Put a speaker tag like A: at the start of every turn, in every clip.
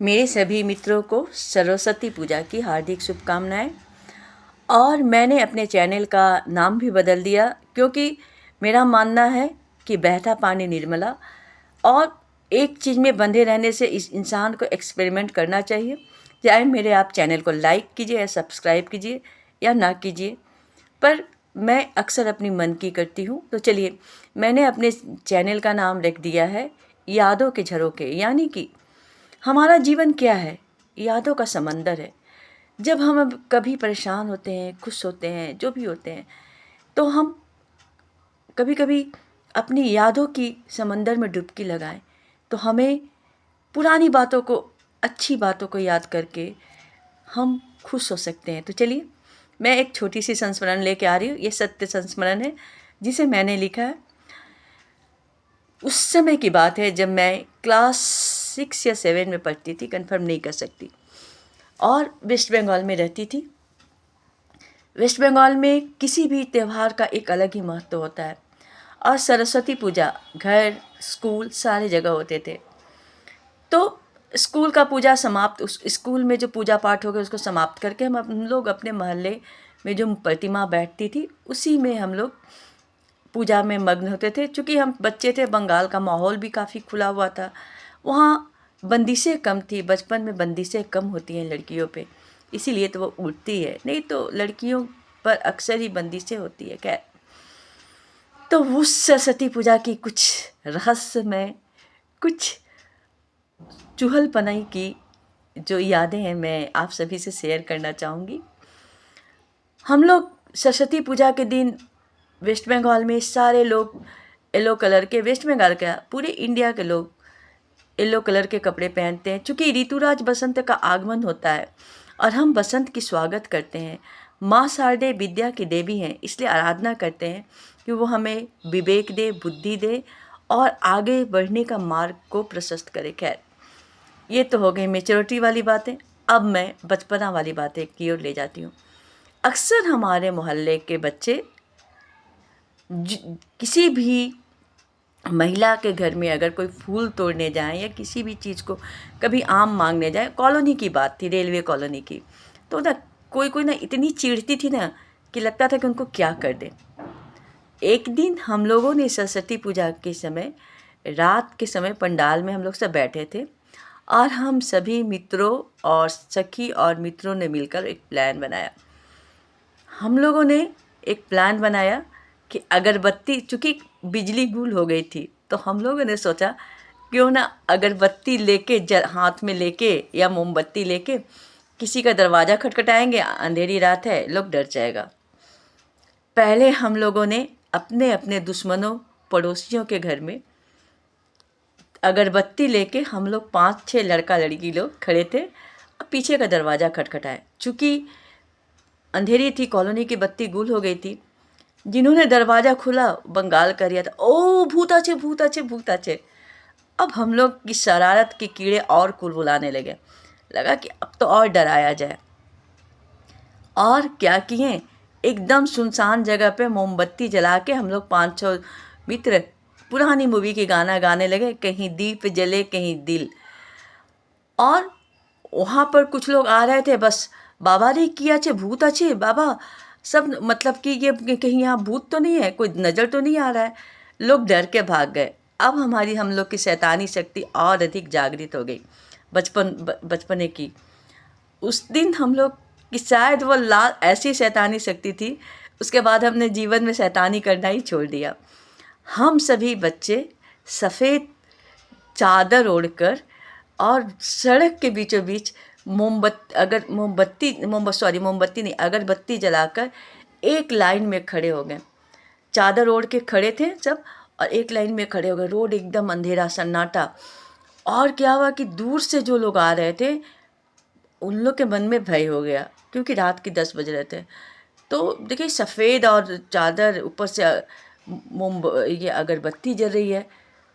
A: मेरे सभी मित्रों को सरस्वती पूजा की हार्दिक शुभकामनाएं। और मैंने अपने चैनल का नाम भी बदल दिया क्योंकि मेरा मानना है कि बहता पानी निर्मला, और एक चीज़ में बंधे रहने से इस इंसान को एक्सपेरिमेंट करना चाहिए। चाहे मेरे आप चैनल को लाइक कीजिए या सब्सक्राइब कीजिए या ना कीजिए, पर मैं अक्सर अपनी मन की करती हूँ। तो चलिए, मैंने अपने चैनल का नाम रख दिया है यादों के झरोखे, यानी कि हमारा जीवन क्या है? यादों का समंदर है। जब हम अब कभी परेशान होते हैं, खुश होते हैं, जो भी होते हैं, तो हम कभी कभी अपनी यादों की समंदर में डुबकी लगाएं, तो हमें पुरानी बातों को, अच्छी बातों को याद करके हम खुश हो सकते हैं। तो चलिए, मैं एक छोटी सी संस्मरण लेके आ रही हूँ। ये सत्य संस्मरण है जिसे मैंने लिखा है। उस समय की बात है जब मैं क्लास 6 या 7 में पढ़ती थी, कंफर्म नहीं कर सकती, और वेस्ट बंगाल में रहती थी। वेस्ट बंगाल में किसी भी त्यौहार का एक अलग ही महत्व होता है, और सरस्वती पूजा घर, स्कूल, सारे जगह होते थे। तो स्कूल का पूजा समाप्त, उस स्कूल में जो पूजा पाठ हो गया उसको समाप्त करके हम लोग अपने मोहल्ले में जो प्रतिमा बैठती थी उसी में हम लोग पूजा में मग्न होते थे। चूँकि हम बच्चे थे, बंगाल का माहौल भी काफ़ी खुला हुआ था, वहाँ बंदिशें कम थी। बचपन में बंदिशें कम होती हैं लड़कियों पे, इसीलिए तो वो उड़ती है, नहीं तो लड़कियों पर अक्सर ही बंदिशें होती है। खैर, तो उस सरस्वती पूजा की कुछ रहस्यमय, कुछ चुहल पनाई की जो यादें हैं मैं आप सभी से शेयर करना चाहूँगी। हम लोग सरस्वती पूजा के दिन वेस्ट बंगाल में सारे लोग येलो कलर के, वेस्ट बंगाल का पूरे इंडिया के लोग येलो कलर के कपड़े पहनते हैं। चूँकि ऋतुराज बसंत का आगमन होता है और हम बसंत की स्वागत करते हैं। माँ शारदे विद्या की देवी हैं, इसलिए आराधना करते हैं कि वो हमें विवेक दे, बुद्धि दे और आगे बढ़ने का मार्ग को प्रशस्त करे। खैर, ये तो हो गई मेच्योरिटी वाली बातें। अब मैं बचपना वाली बातें की ओर ले जाती हूँ। अक्सर हमारे मोहल्ले के बच्चे किसी भी महिला के घर में अगर कोई फूल तोड़ने जाएं या किसी भी चीज़ को, कभी आम मांगने जाएं, कॉलोनी की बात थी, रेलवे कॉलोनी की, तो ना कोई कोई ना इतनी चिढ़ती थी ना कि लगता था कि उनको क्या कर दें। एक दिन हम लोगों ने सरस्वती पूजा के समय, रात के समय पंडाल में हम लोग सब बैठे थे, और हम सभी मित्रों और सखी और मित्रों ने मिलकर एक प्लान बनाया। हम लोगों ने एक प्लान बनाया कि अगरबत्ती, चूँकि बिजली गुल हो गई थी, तो हम लोगों ने सोचा क्यों ना अगरबत्ती लेके हाथ में लेके या मोमबत्ती लेके किसी का दरवाज़ा खटखटाएंगे। अंधेरी रात है, लोग डर जाएगा। पहले हम लोगों ने अपने अपने दुश्मनों, पड़ोसियों के घर में अगरबत्ती लेके हम लोग 5-6 लड़का लड़की लोग खड़े थे और पीछे का दरवाज़ा खटखटाए। चूँकि अंधेरी थी, कॉलोनी की बत्ती गुल हो गई थी। जिन्होंने दरवाज़ा खुला बंगाल कर दिया था, ओ भूत आचे, भूत आचे, भूत आचे। अब हम लोग की शरारत के कीड़े और कुलबुलाने लगे। लगा कि अब तो और डराया जाए। और क्या किए, एकदम सुनसान जगह पे मोमबत्ती जला के हम लोग 5-6 मित्र पुरानी मूवी के गाना गाने लगे, कहीं दीप जले कहीं दिल। और वहाँ पर कुछ लोग आ रहे थे, बस बाबा रे की अच्छे भूत अच्छे बाबा, सब मतलब कि ये कहीं यहाँ भूत तो नहीं है, कोई नज़र तो नहीं आ रहा है। लोग डर के भाग गए। अब हम लोग की शैतानी शक्ति और अधिक जागृत हो गई, बचपने की। उस दिन हम लोग की शायद वो ऐसी शैतानी शक्ति थी, उसके बाद हमने जीवन में शैतानी करना ही छोड़ दिया। हम सभी बच्चे सफ़ेद चादर ओढ़कर और सड़क के बीचों बीच मोमबत्ती नहीं, अगरबत्ती जलाकर एक लाइन में खड़े हो गए। चादर ओढ़ के खड़े थे सब और एक लाइन में खड़े हो गए। रोड एकदम अंधेरा सन्नाटा। और क्या हुआ कि दूर से जो लोग आ रहे थे उन लोग के मन में भय हो गया, क्योंकि रात के 10 बज रहे थे। तो देखिए, सफ़ेद और चादर, ऊपर से ये अगरबत्ती जल रही है।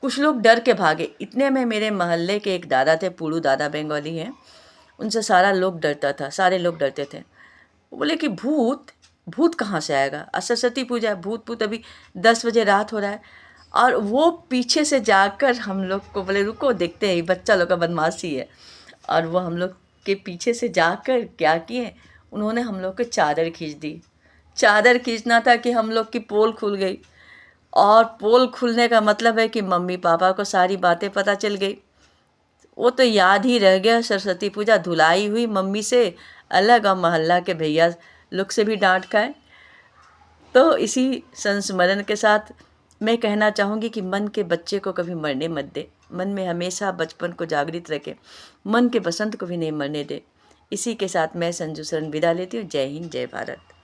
A: कुछ लोग डर के भागे। इतने में मेरे मोहल्ले के एक दादा थे, पूड़ू दादा, बंगाली हैं, उनसे सारा लोग डरता था, सारे लोग डरते थे। वो बोले कि भूत, भूत कहाँ से आएगा, सरस्वती पूजा है, भूत भूत, अभी 10 बजे रात हो रहा है। और वो पीछे से जाकर हम लोग को बोले रुको देखते हैं, बच्चा लोग का बदमाशी है। और वो हम लोग के पीछे से जाकर क्या किए, उन्होंने हम लोग को चादर खींच दी। चादर खींचना था कि हम लोग की पोल खुल गई, और पोल खुलने का मतलब है कि मम्मी पापा को सारी बातें पता चल गई। वो तो याद ही रह गया, सरस्वती पूजा धुलाई हुई मम्मी से अलग और मोहल्ला के भैया लोग से भी डांट खाए। तो इसी संस्मरण के साथ मैं कहना चाहूँगी कि मन के बच्चे को कभी मरने मत दे, मन में हमेशा बचपन को जागृत रखे, मन के बसंत को भी नहीं मरने दे। इसी के साथ मैं संजू शरण विदा लेती हूँ। जय हिंद, जय भारत।